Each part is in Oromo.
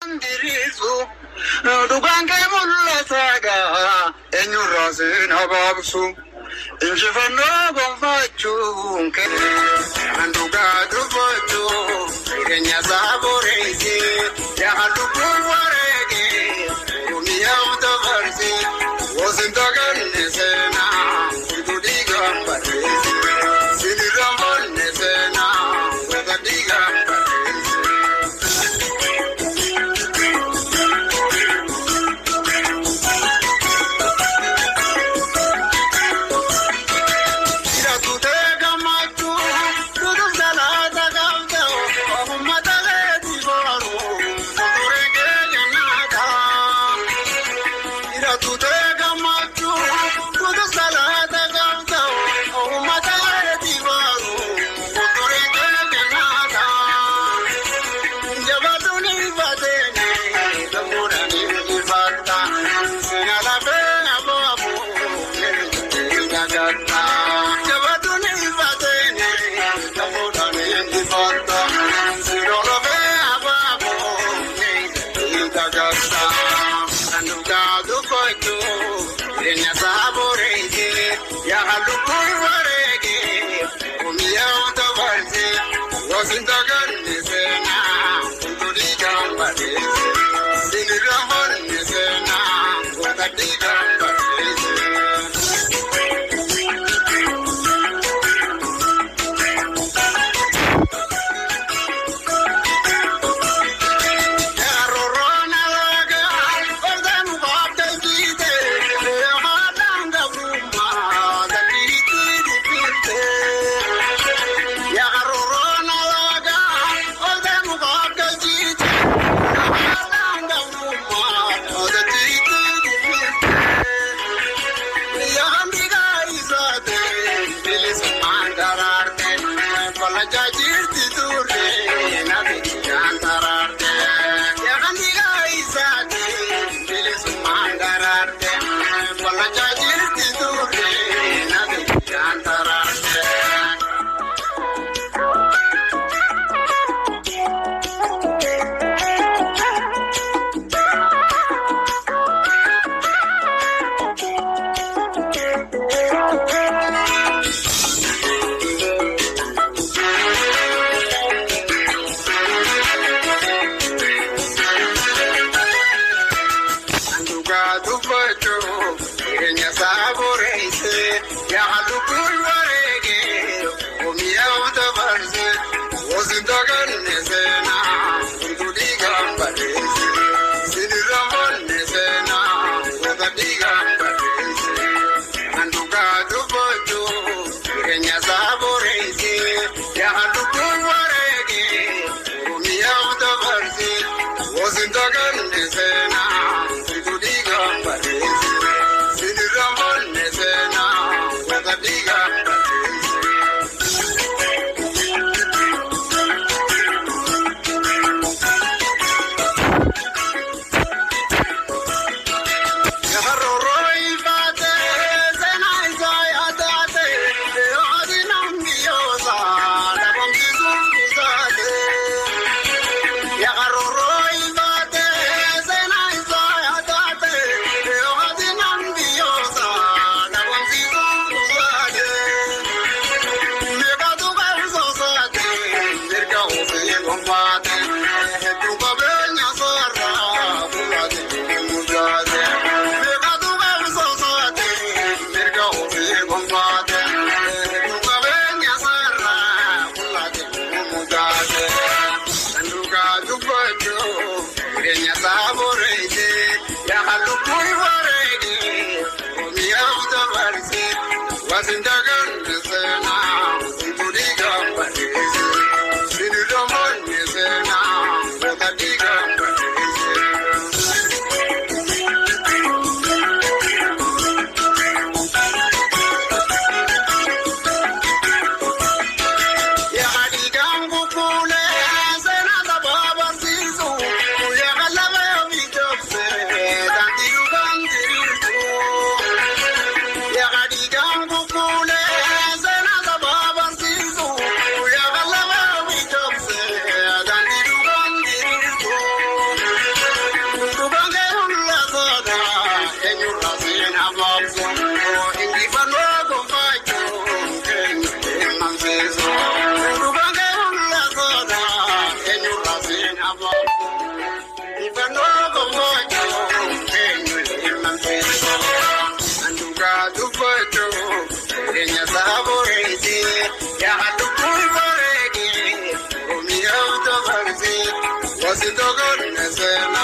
Dirisu, dugaan kee mul'ataadha. Eenyuun raaseen habaabsu, injifannoo gonfachuun kee. Kan dhugaa dubbachuu, jireenya isaa boreessee, yaa lubbuu wareegee, oromiyaa dabarsee, wosinta ganne seenaa, itti dhiigaan barreessee, sinirra boonne seenaa, wanta dhiigaan barreessee. enyurrasin ababso ingifano gonfacho kenmanseso dubange ullasoda enyurrasin ababso ingifano gonfacho kenmanseso anduga dufacho enya saboreti ya hatukuibareki omiya utobarzi wasitogon nesena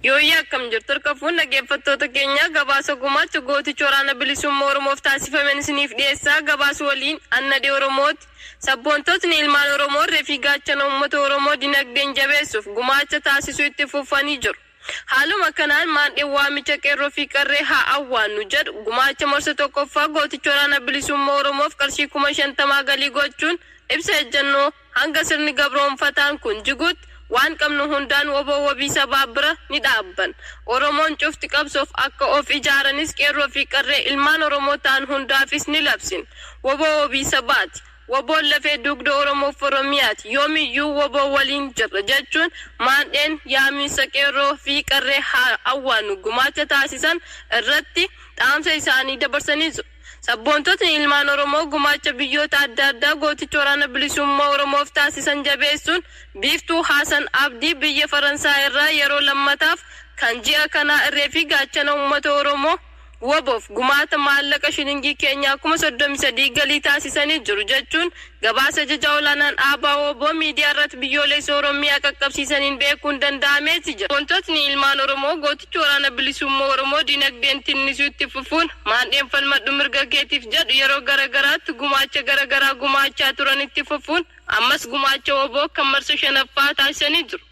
Yooyyaa akkam jirtu hirkafuun dhaggeeffattoota keenya gabaasa gumaacha gooticha waraana bilisummaa Oromoof taasifaman isiniif dhiyeessaa gabaasa waliin annadee Oromooti. Sabboontootni ilmaan Oromoo reefii gaachana uummata Oromoo dinagdeen jabeessuuf gumaacha taasisuu itti fufanii jiru. Haaluma kanaan maandhee waamicha qeerroo fi qarree haa awwaannu jedhu gumaacha marsa tokkoffaa gooticha waraana bilisummaa Oromoof qarshii 50,000 galii gochuun ibsa ejjennoo hanga sirni gabroonfataan kun jiguutti waan qabnu hundaan woboo wabii sabaa bira ni dhaabban. Oromoon cufti qabsoof akka of ijaaranis qeerroo fi qarree ilmaan Oromoo ta'an hundaafis ni labsin. Woboo wabii sabaati. Woboon lafee dugda Oromoof Oromiyaati. Yoomiyyuu woboo waliin jirra jechuun maandheen yaamiinsa qeerroo fi qarree haa awwaannu gumaacha taasisan irratti dhaamsa isaanii dabarsanii jiru. Sabboontootni ilmaan Oromoo gumaacha biyyoota adda addaa gooticha waraana bilisummaa Oromoof taasisan jabeessuun biiftuu Haasan Abdii biyya Faransaay irraa yeroo lammataaf kan ji'a kanaa irree fi gaachana uummata Oromoo woboof gumaata maallaqa shilingii keenyaa 33 galii taasisanii jiru jechuun gabaasa jajaa olaanaan dhaabaa woboo miidiyaa irratti biyyoolessa Oromiyaa qaqqabsiisaniin beekuun danda'ameeti jira. Wantootni ilmaan Oromoo gooticha waraana bilisummaa Oromoo dinagdeen tinnisuu itti fufuun maandheen falmadhu mirga keetiif jedhu yeroo garagaraatti gumaacha garagaraa gumaachaa turan itti fufuun ammas gumaacha woboo kan marsa 5ffaa taasisanii jiru.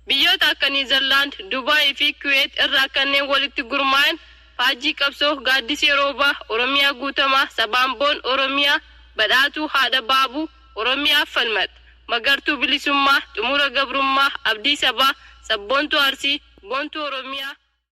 Biyyoota akka Niizerlaand, Dubaay fi Kuweet irraa kanneen walitti gurmaa'an Faajii qabsoo gaaddisee roobaa Oromiyaa guutamaa sabaamboon Oromiyaa badhaatuu haadha baabuu Oromiyaa falmat magartuu bilisummaa xumura gabrummaa abdii sabaa sabboontuu arsii boontuu Oromiyaa